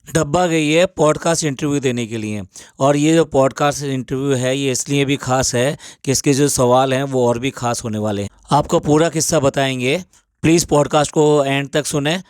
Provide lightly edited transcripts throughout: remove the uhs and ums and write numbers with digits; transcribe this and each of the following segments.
डब्बा गई है पॉडकास्ट इंटरव्यू देने के लिए। और ये जो पॉडकास्ट इंटरव्यू है ये इसलिए भी खास है कि इसके जो सवाल हैं वो और भी खास होने वाले हैं। आपको पूरा किस्सा बताएंगे। प्लीज़ पॉडकास्ट को एंड तक सुने।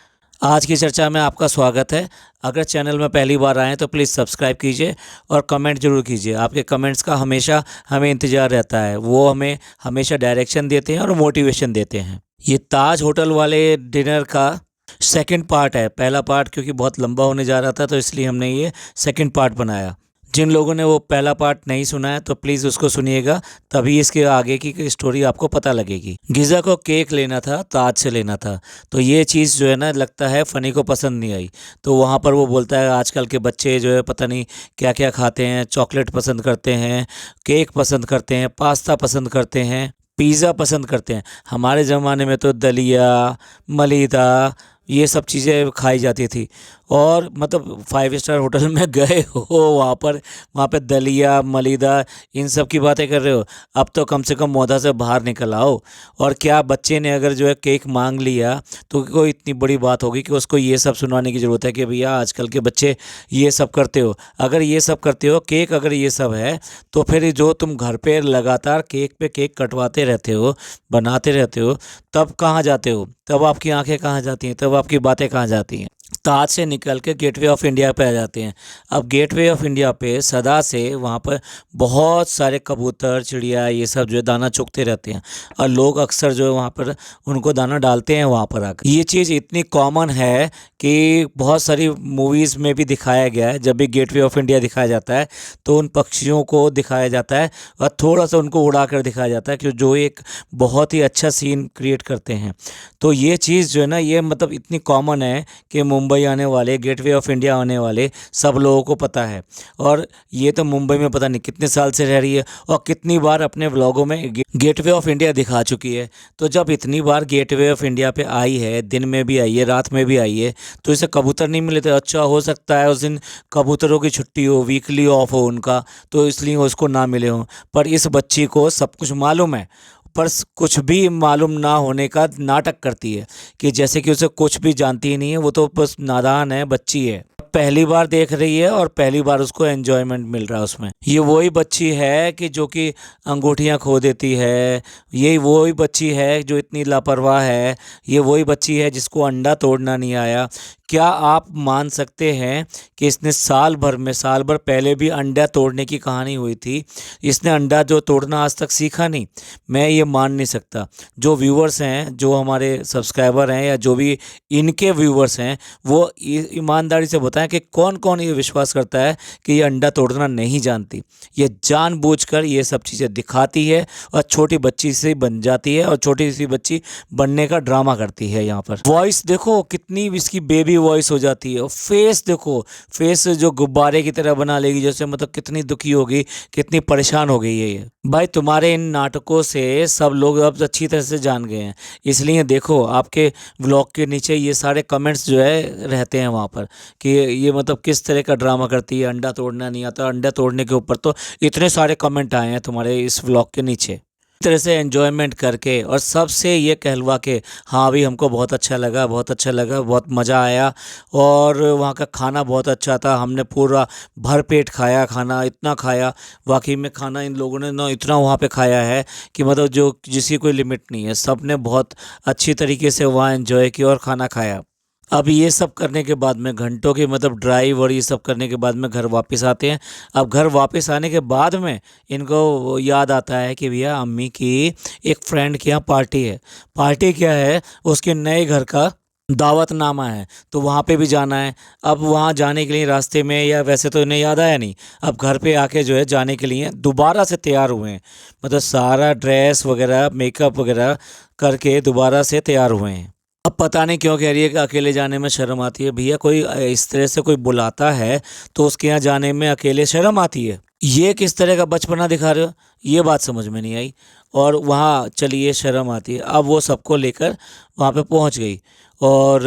आज की चर्चा में आपका स्वागत है। अगर चैनल में पहली बार आएँ तो प्लीज़ सब्सक्राइब कीजिए और कमेंट ज़रूर कीजिए। आपके कमेंट्स का हमेशा हमें इंतज़ार रहता है। वो हमें हमेशा डायरेक्शन देते हैं और मोटिवेशन देते हैं। ये ताज होटल वाले डिनर का सेकंड पार्ट है। पहला पार्ट क्योंकि बहुत लंबा होने जा रहा था तो इसलिए हमने ये सेकंड पार्ट बनाया। जिन लोगों ने वो पहला पार्ट नहीं सुना है तो प्लीज़ उसको सुनिएगा, तभी इसके आगे की स्टोरी आपको पता लगेगी। गिज़ा को केक लेना था, ताज से लेना था। तो ये चीज़ जो है ना, लगता है फ़नी को पसंद नहीं आई। तो वहाँ पर वो बोलता है आजकल के बच्चे जो है पता नहीं क्या क्या खाते हैं, चॉकलेट पसंद करते हैं, केक पसंद करते हैं, पास्ता पसंद करते हैं, पिज़्ज़ा पसंद करते हैं। हमारे ज़माने में तो दलिया, मलीदा, ये सब चीज़ें खाई जाती थी। और मतलब 5 स्टार होटल में गए हो, वहाँ पे दलिया, मलीदा, इन सब की बातें कर रहे हो। अब तो कम से कम मौदा से बाहर निकल आओ। और क्या बच्चे ने अगर जो है केक मांग लिया तो कोई इतनी बड़ी बात होगी कि उसको ये सब सुनाने की ज़रूरत है कि भैया आजकल के बच्चे ये सब करते हो। अगर ये सब करते हो, केक अगर ये सब है, तो फिर जो तुम घर पे लगातार केक पे केक कटवाते रहते हो, बनाते रहते हो, तब कहाँ जाते हो? तब आपकी आंखें कहाँ जाती हैं? तब आपकी बातें कहाँ जाती हैं? ताज से निकल के गेटवे ऑफ इंडिया पे आ जाते हैं। अब गेटवे ऑफ इंडिया पे सदा से वहाँ पर बहुत सारे कबूतर, चिड़िया, ये सब जो है दाना चुगते रहते हैं। और लोग अक्सर जो है वहाँ पर उनको दाना डालते हैं वहाँ पर आकर। ये चीज़ इतनी कॉमन है कि बहुत सारी मूवीज़ में भी दिखाया गया है। जब भी गेटवे ऑफ इंडिया दिखाया जाता है तो उन पक्षियों को दिखाया जाता है और थोड़ा सा उनको उड़ा कर दिखाया जाता है, कि जो एक बहुत ही अच्छा सीन क्रिएट करते हैं। तो ये चीज़ जो है ना, ये मतलब इतनी कॉमन है कि मुंबई आने वाले, गेटवे ऑफ इंडिया आने वाले सब लोगों को पता है। और ये तो मुंबई में पता नहीं कितने साल से रह रही है और कितनी बार अपने व्लॉगों में गेटवे ऑफ इंडिया दिखा चुकी है। तो जब इतनी बार गेटवे ऑफ इंडिया पे आई है, दिन में भी आई है, रात में भी आई है, तो इसे कबूतर नहीं मिले थे। अच्छा, हो सकता है उस दिन कबूतरों की छुट्टी हो, वीकली ऑफ हो उनका, तो इसलिए उसको ना मिले हों। पर इस बच्ची को सब कुछ मालूम है, पर कुछ भी मालूम ना होने का नाटक करती है कि जैसे कि उसे कुछ भी जानती ही नहीं है। वो तो बस नादान है, बच्ची है, पहली बार देख रही है और पहली बार उसको एंजॉयमेंट मिल रहा है उसमें। ये वही बच्ची है कि जो कि अंगूठियां खो देती है। ये वही बच्ची है जो इतनी लापरवाह है। ये वही बच्ची है जिसको अंडा तोड़ना नहीं आया। क्या आप मान सकते हैं कि इसने साल भर पहले भी अंडा तोड़ने की कहानी हुई थी। इसने अंडा जो तोड़ना आज तक सीखा नहीं। मैं ये मान नहीं सकता। जो व्यूवर्स हैं, जो हमारे सब्सक्राइबर हैं, या जो भी इनके व्यूवर्स हैं, वो ईमानदारी से बताएं कि कौन कौन ये विश्वास करता है कि ये अंडा तोड़ना नहीं जानती। ये जानबूझकर ये सब चीज़ें दिखाती है और छोटी बच्ची से बन जाती है और छोटी सी बच्ची बनने का ड्रामा करती है। यहाँ पर वॉइस देखो कितनी इसकी बेबी वॉइस हो जाती है। और फेस देखो, फेस जो गुब्बारे की तरह बना लेगी, जैसे मतलब कितनी दुखी होगी, कितनी परेशान हो गई है ये। भाई तुम्हारे इन नाटकों से सब लोग अब अच्छी तरह से जान गए हैं। इसलिए देखो आपके व्लॉग के नीचे ये सारे कमेंट्स जो है रहते हैं वहाँ पर, कि ये मतलब किस तरह का ड्रामा करती है, अंडा तोड़ना नहीं आता। अंडा तोड़ने के ऊपर तो इतने सारे कमेंट आए हैं तुम्हारे इस व्लॉग के नीचे। इस तरह से एंजॉयमेंट करके और सबसे ये कहलवा के, हाँ भी हमको बहुत अच्छा लगा, बहुत अच्छा लगा, बहुत मज़ा आया। और वहाँ का खाना बहुत अच्छा था। हमने पूरा भर पेट खाया, खाना इतना खाया। वाकई में खाना इन लोगों ने ना इतना वहाँ पे खाया है कि मतलब जो जिसकी कोई लिमिट नहीं है। सब ने बहुत अच्छी तरीके से वहाँ एंजॉय किया और खाना खाया। अब ये सब करने के बाद में घंटों की मतलब ड्राइव और ये सब करने के बाद में घर वापस आते हैं। अब घर वापस आने के बाद में इनको वो याद आता है कि भैया अम्मी की एक फ्रेंड के यहाँ पार्टी है। पार्टी क्या है, उसके नए घर का दावतनामा है, तो वहाँ पे भी जाना है। अब वहाँ जाने के लिए रास्ते में, या वैसे तो इन्हें याद आया नहीं, अब घर पे आके जो है जाने के लिए दोबारा से तैयार हुए हैं। मतलब सारा ड्रेस वगैरह, मेकअप वगैरह करके दोबारा से तैयार हुए हैं। अब पता नहीं क्यों कह रही है कि अकेले जाने में शर्म आती है। भैया कोई इस तरह से कोई बुलाता है तो उसके यहाँ जाने में अकेले शर्म आती है? ये किस तरह का बचपना दिखा रहे हो? ये बात समझ में नहीं आई। और वहाँ चलिए शर्म आती है। अब वो सबको लेकर वहाँ पे पहुँच गई और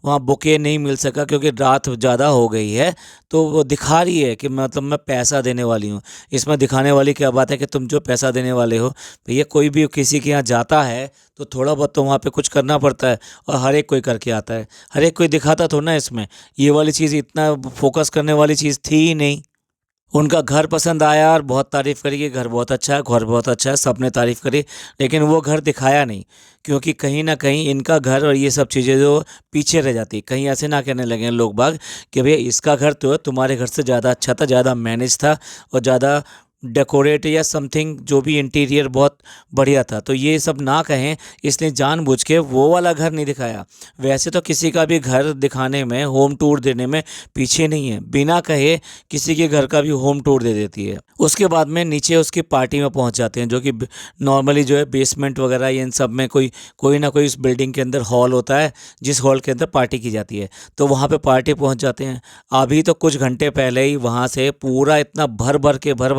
वहाँ बुके नहीं मिल सका क्योंकि रात ज़्यादा हो गई है। तो वो दिखा रही है कि मतलब मैं पैसा देने वाली हूँ। इसमें दिखाने वाली क्या बात है कि तुम जो पैसा देने वाले हो, भैया कोई भी किसी के यहाँ जाता है तो थोड़ा बहुत तो वहाँ पे कुछ करना पड़ता है, और हर एक कोई करके आता है, हर एक कोई दिखाता थोड़ा ना। इसमें ये वाली चीज़ इतना फोकस करने वाली चीज़ थी ही नहीं। उनका घर पसंद आया और बहुत तारीफ़ करी कि घर बहुत अच्छा है, घर बहुत अच्छा है, सबने तारीफ़ करी, लेकिन वो घर दिखाया नहीं, क्योंकि कहीं न कहीं इनका घर और ये सब चीज़ें जो पीछे रह जाती। कहीं ऐसे ना कहने लगे लोग बाग कि भैया इसका घर तो तुम्हारे घर से ज़्यादा अच्छा था, ज़्यादा मैनेज था और ज़्यादा डेकोरेट या समथिंग जो भी इंटीरियर बहुत बढ़िया था। तो ये सब ना कहें, इसलिए जानबूझ के वो वाला घर नहीं दिखाया। वैसे तो किसी का भी घर दिखाने में, होम टूर देने में पीछे नहीं है, बिना कहे किसी के घर का भी होम टूर दे देती है। उसके बाद में नीचे उसकी पार्टी में पहुंच जाते हैं, जो कि नॉर्मली जो है बेसमेंट वगैरह इन सब में कोई कोई ना कोई इस बिल्डिंग के अंदर हॉल होता है, जिस हॉल के अंदर पार्टी की जाती है। तो वहाँ पे पार्टी पहुँच जाते हैं। अभी तो कुछ घंटे पहले ही वहाँ से पूरा इतना भर भर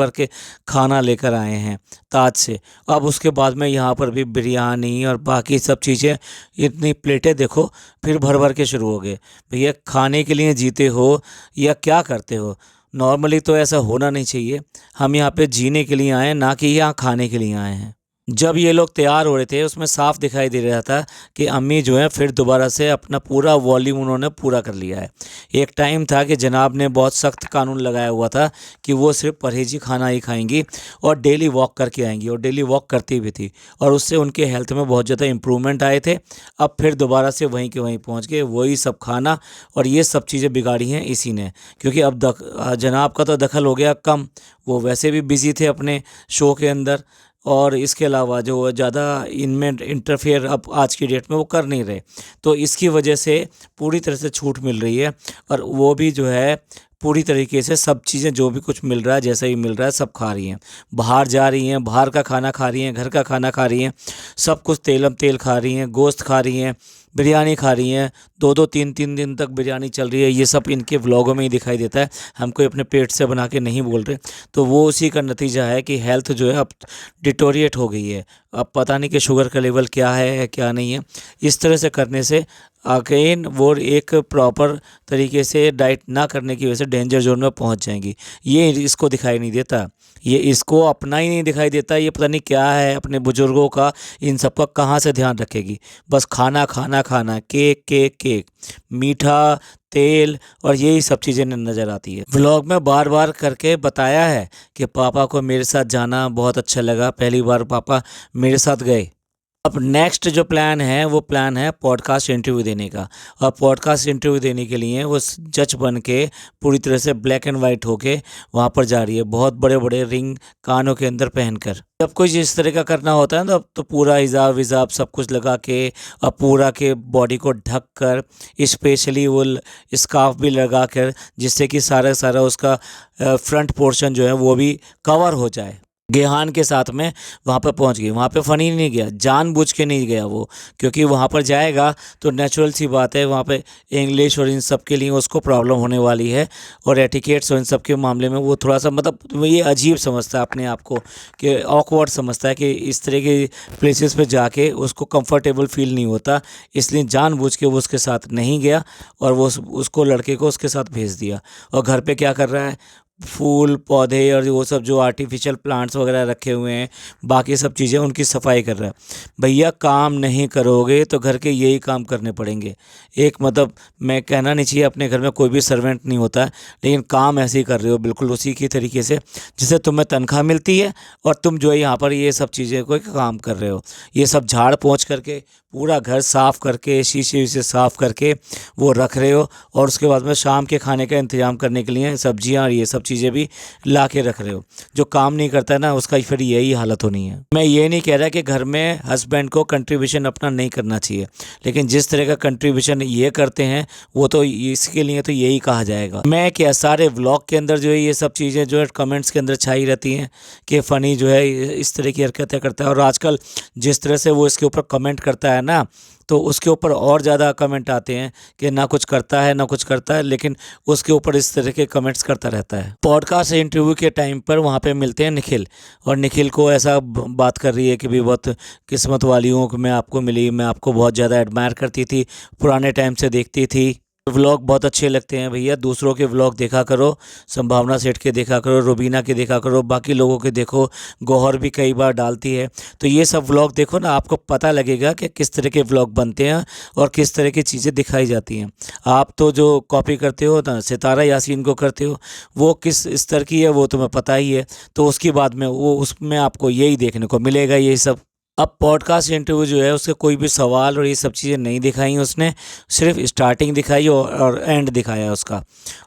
के खाना लेकर आए हैं ताज से। अब उसके बाद में यहाँ पर भी बिरयानी और बाकी सब चीज़ें, इतनी प्लेटें देखो, फिर भर भर के शुरू हो गए। भैया खाने के लिए जीते हो या क्या करते हो? नॉर्मली तो ऐसा होना नहीं चाहिए। हम यहाँ पे जीने के लिए आए हैं, ना कि यहाँ खाने के लिए आए हैं। जब ये लोग तैयार हो रहे थे उसमें साफ दिखाई दे रहा था कि अम्मी जो है फिर दोबारा से अपना पूरा वॉल्यूम उन्होंने पूरा कर लिया है। एक टाइम था कि जनाब ने बहुत सख्त कानून लगाया हुआ था कि वो सिर्फ परहेजी खाना ही खाएंगी और डेली वॉक करके आएंगी, और डेली वॉक करती भी थी, और उससे उनके हेल्थ में बहुत ज़्यादा इम्प्रूवमेंट आए थे। अब फिर दोबारा से वहीं के वहीं पहुँच गए, वही सब खाना और ये सब चीज़ें बिगाड़ी हैं इसी ने, क्योंकि अब जनाब का तो दखल हो गया कम। वो वैसे भी बिज़ी थे अपने शो के अंदर, और इसके अलावा जो ज़्यादा इनमें इंटरफेयर अब आज की डेट में वो कर नहीं रहे। तो इसकी वजह से पूरी तरह से छूट मिल रही है, और वो भी जो है पूरी तरीके से सब चीज़ें जो भी कुछ मिल रहा है, जैसा ही मिल रहा है सब खा रही हैं। बाहर जा रही हैं, बाहर का खाना खा रही हैं, घर का खाना खा रही हैं, सब कुछ तेलम तेल खा रही हैं, गोश्त खा रही हैं, बिरयानी खा रही हैं। 2-2 3-3 दिन तक बिरयानी चल रही है। ये सब इनके व्लॉगों में ही दिखाई देता है, हम कोई अपने पेट से बना के नहीं बोल रहे। तो वो उसी का नतीजा है कि हेल्थ जो है अब डिटोरिएट हो गई है। अब पता नहीं कि शुगर का लेवल क्या है क्या नहीं है। इस तरह से करने से अगेन वो एक प्रॉपर तरीके से डाइट ना करने की वजह से डेंजर जोन में पहुंच जाएंगी। ये इसको दिखाई नहीं देता, ये इसको अपना ही नहीं दिखाई देता। ये पता नहीं क्या है अपने बुजुर्गों का, इन सब का कहाँ से ध्यान रखेगी। बस खाना खाना खाना, केक केक केक, मीठा, तेल, और यही सब चीज़ें नज़र आती है। व्लॉग में बार बार करके बताया है कि पापा को मेरे साथ जाना बहुत अच्छा लगा, पहली बार पापा मेरे साथ गए। अब नेक्स्ट जो प्लान है वो प्लान है पॉडकास्ट इंटरव्यू देने का। और पॉडकास्ट इंटरव्यू देने के लिए वो जज बन के पूरी तरह से ब्लैक एंड वाइट होके वहाँ पर जा रही है, बहुत बड़े बड़े रिंग कानों के अंदर पहनकर। जब कुछ इस तरह का करना होता है ना, तो पूरा हिजाब विजाब सब कुछ लगा के और पूरा के बॉडी को ढक कर, स्पेशली वो स्कार्फ भी लगा कर, जिससे कि सारा सारा उसका फ्रंट पोर्शन जो है वो भी कवर हो जाए। गेहान के साथ में वहाँ पर पहुँच गई। वहाँ पे फ़नी नहीं गया, जानबूझ के नहीं गया वो, क्योंकि वहाँ पर जाएगा तो नेचुरल सी बात है वहाँ पे इंग्लिश और इन सब के लिए उसको प्रॉब्लम होने वाली है, और एटिकेट्स और इन सब के मामले में वो थोड़ा सा मतलब ये अजीब समझता है अपने आप को, कि ऑकवर्ड समझता है कि इस तरह के प्लेसेस पे जाके उसको कंफर्टेबल फील नहीं होता। इसलिए जानबूझ के वो उसके साथ नहीं गया, और वो उसको लड़के को उसके साथ भेज दिया। और घर पे क्या कर रहा है, फूल पौधे और वो सब जो आर्टिफिशियल प्लांट्स वगैरह रखे हुए हैं, बाकी सब चीज़ें उनकी सफाई कर रहा है। भैया काम नहीं करोगे तो घर के यही काम करने पड़ेंगे। एक मतलब मैं कहना नहीं चाहिए अपने घर में कोई भी सर्वेंट नहीं होता है, लेकिन काम ऐसे ही कर रहे हो बिल्कुल उसी की तरीके से जिससे तुम्हें तनख्वाह मिलती है, और तुम जो है यहाँ पर ये सब चीज़ें कोई काम कर रहे हो। ये सब झाड़ पोंछ करके पूरा घर साफ़ करके शीशे से साफ़ करके वो रख रहे हो, और उसके बाद में शाम के खाने का इंतज़ाम करने के लिए सब्जियां और ये सब चीज़ें भी ला के रख रहे हो। जो काम नहीं करता है ना, उसका फिर यही हालत होनी है। मैं ये नहीं कह रहा कि घर में हस्बैंड को कंट्रीब्यूशन अपना नहीं करना चाहिए, लेकिन जिस तरह का कंट्रीब्यूशन ये करते हैं वो तो इसके लिए तो यही कहा जाएगा। मैं क्या सारे व्लॉग के अंदर जो है ये सब चीज़ें जो है कमेंट्स के अंदर छाई रहती हैं कि फ़नी जो है इस तरह की हरकतें करता है, और आजकल जिस तरह से वो इसके ऊपर कमेंट करता है है ना, तो उसके ऊपर और ज़्यादा कमेंट आते हैं कि ना कुछ करता है ना कुछ करता है, लेकिन उसके ऊपर इस तरह के कमेंट्स करता रहता है। पॉडकास्ट इंटरव्यू के टाइम पर वहाँ पे मिलते हैं निखिल, और निखिल को ऐसा बात कर रही है कि भी बहुत किस्मत वाली हूँ कि मैं आपको मिली, मैं आपको बहुत ज़्यादा एडमायर करती थी, पुराने टाइम से देखती थी, व्लॉग बहुत अच्छे लगते हैं भैया, दूसरों के व्लॉग देखा करो, संभावना सेठ के देखा करो, रुबीना के देखा करो, बाकी लोगों के देखो, गौहर भी कई बार डालती है, तो ये सब व्लॉग देखो ना, आपको पता लगेगा कि किस तरह के व्लॉग बनते हैं और किस तरह की चीज़ें दिखाई जाती हैं। आप तो जो कॉपी करते हो ना, सितारा यासीन को करते हो, वो किस स्तर की है वो तुम्हें पता ही है, तो उसके बाद में वो उसमें आपको यही देखने को मिलेगा, यही सब। अब पॉडकास्ट इंटरव्यू जो है उसके कोई भी सवाल और ये सब चीज़ें नहीं दिखाई उसने, सिर्फ स्टार्टिंग दिखाई और एंड दिखाया उसका।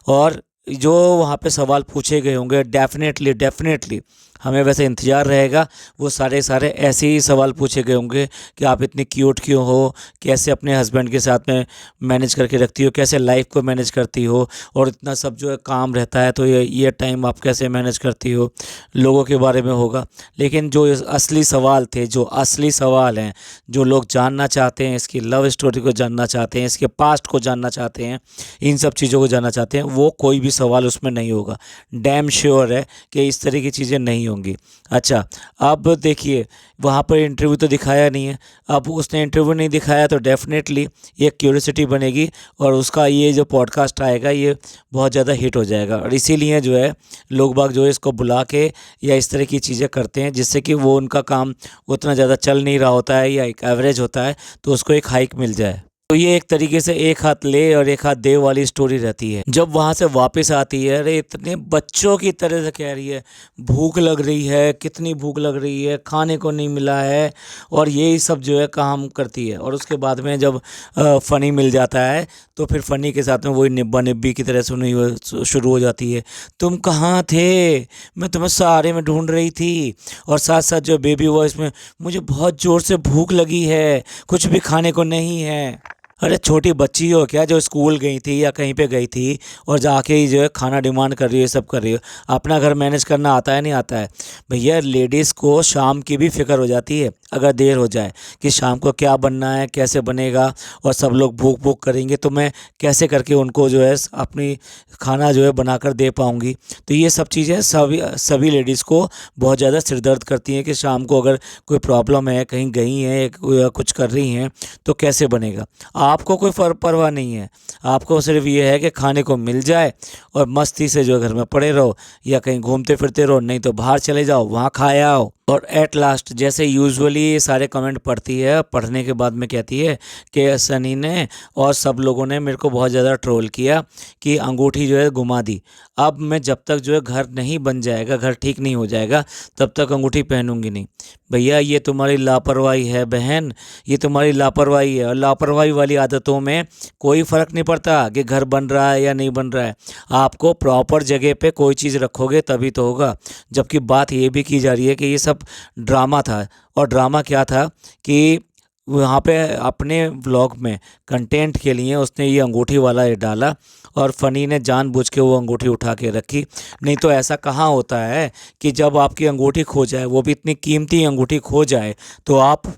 और जो वहाँ पे सवाल पूछे गए होंगे, डेफिनेटली डेफिनेटली हमें वैसे इंतज़ार रहेगा, वो सारे सारे ऐसे ही सवाल पूछे गए होंगे कि आप इतनी क्यूट क्यों हो, कैसे अपने हस्बैंड के साथ में मैनेज करके रखती हो, कैसे लाइफ को मैनेज करती हो, और इतना सब जो है काम रहता है तो ये टाइम आप कैसे मैनेज करती हो, लोगों के बारे में होगा। लेकिन जो असली सवाल थे, जो असली सवाल हैं, जो लोग जानना चाहते हैं, इसकी लव स्टोरी को जानना चाहते हैं, इसके पास्ट को जानना चाहते हैं, इन सब चीज़ों को जानना चाहते हैं, वो कोई भी सवाल उसमें नहीं होगा। डैम श्योर है कि इस तरह की चीज़ें नहीं होंगी। अच्छा, अब देखिए वहाँ पर इंटरव्यू तो दिखाया नहीं है, अब उसने इंटरव्यू नहीं दिखाया तो डेफिनेटली एक क्यूरियोसिटी बनेगी और उसका ये जो पॉडकास्ट आएगा ये बहुत ज़्यादा हिट हो जाएगा। और इसीलिए जो है लोग बाग जो है इसको बुला के या इस तरह की चीज़ें करते हैं, जिससे कि वो उनका काम उतना ज़्यादा चल नहीं रहा होता है या एक एवरेज होता है, तो उसको एक हाइक मिल जाए। तो ये एक तरीके से एक हाथ ले और एक हाथ दे वाली स्टोरी रहती है। जब वहाँ से वापस आती है, अरे इतने बच्चों की तरह से कह रही है, भूख लग रही है, कितनी भूख लग रही है, खाने को नहीं मिला है, और यही सब जो है काम करती है। और उसके बाद में जब फ़नी मिल जाता है तो फिर फ़नी के साथ में वही निब्बा निब्बी की तरह सुनी शुरू हो जाती है, तुम कहाँ थे, मैं तुम्हें सारे में ढूंढ रही थी, और साथ साथ जो बेबी वॉइस में, मुझे बहुत ज़ोर से भूख लगी है, कुछ भी खाने को नहीं है। अरे छोटी बच्ची हो क्या जो स्कूल गई थी या कहीं पे गई थी और जाके ही जो है खाना डिमांड कर रही है, सब कर रही हो, अपना घर मैनेज करना आता है नहीं आता है? भैया लेडीज़ को शाम की भी फिक्र हो जाती है अगर देर हो जाए कि शाम को क्या बनना है, कैसे बनेगा, और सब लोग भूख भूख करेंगे तो मैं कैसे करके उनको जो है अपनी खाना जो है बनाकर दे पाऊँगी। तो ये सब चीज़ें सभी लेडीज़ को बहुत ज़्यादा सिरदर्द करती हैं कि शाम को अगर कोई प्रॉब्लम है, कहीं गई हैं या कुछ कर रही हैं तो कैसे बनेगा। आपको कोई परवाह नहीं है, आपको सिर्फ ये है कि खाने को मिल जाए और मस्ती से जो घर में पड़े रहो या कहीं घूमते फिरते रहो, नहीं तो बाहर चले जाओ, वहाँ खाए आओ। और एट लास्ट जैसे यूजुअली सारे कमेंट पढ़ती है, पढ़ने के बाद में कहती है कि सनी ने और सब लोगों ने मेरे को बहुत ज़्यादा ट्रोल किया कि अंगूठी जो है घुमा दी, अब मैं जब तक जो है घर नहीं बन जाएगा, घर ठीक नहीं हो जाएगा, तब तक अंगूठी पहनूंगी नहीं। भैया ये तुम्हारी लापरवाही है बहन, ये तुम्हारी लापरवाही है, और लापरवाही वाली आदतों में कोई फ़र्क नहीं पड़ता कि घर बन रहा है या नहीं बन रहा है। आपको प्रॉपर जगह पे कोई चीज़ रखोगे तभी तो होगा। जबकि बात ये भी की जा रही है कि ये सब ड्रामा था, और ड्रामा क्या था कि वहाँ पे अपने व्लॉग में कंटेंट के लिए उसने ये अंगूठी वाला ये डाला, और फ़नी ने जानबूझ के वो अंगूठी उठा के रखी। नहीं तो ऐसा कहाँ होता है कि जब आपकी अंगूठी खो जाए, वो भी इतनी कीमती अंगूठी खो जाए, तो आप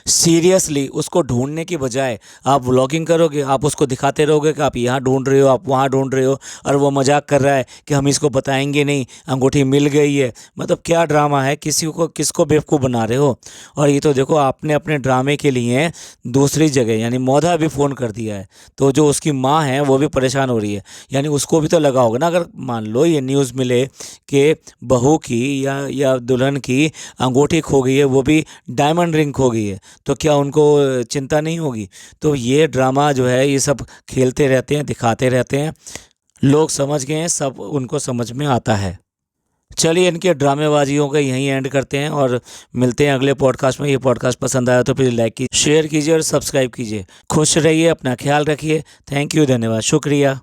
सीरियसली उसको ढूंढने की बजाय आप व्लॉगिंग करोगे, आप उसको दिखाते रहोगे कि आप यहाँ ढूंढ रहे हो, आप वहाँ ढूंढ रहे हो, और वो मजाक कर रहा है कि हम इसको बताएंगे नहीं, अंगूठी मिल गई है। मतलब क्या ड्रामा है, किसको बेवकूफ़ बना रहे हो। और ये तो देखो आपने अपने ड्रामे के लिए दूसरी जगह यानी मौधा भी फ़ोन कर दिया है, तो जो उसकी माँ है वो भी परेशान हो रही है, यानी उसको भी तो लगा होगा ना। अगर मान लो ये न्यूज़ मिले कि बहू की या दुल्हन की अंगूठी खो गई है, वो भी डायमंड रिंग खो गई है, तो क्या उनको चिंता नहीं होगी। तो ये ड्रामा जो है ये सब खेलते रहते हैं, दिखाते रहते हैं, लोग समझ गए हैं, सब उनको समझ में आता है। चलिए इनके ड्रामेबाजियों का यहीं एंड करते हैं और मिलते हैं अगले पॉडकास्ट में। ये पॉडकास्ट पसंद आया तो प्लीज़ लाइक कीजिए, शेयर कीजिए और सब्सक्राइब कीजिए। खुश रहिए, अपना ख्याल रखिए। थैंक यू, धन्यवाद, शुक्रिया।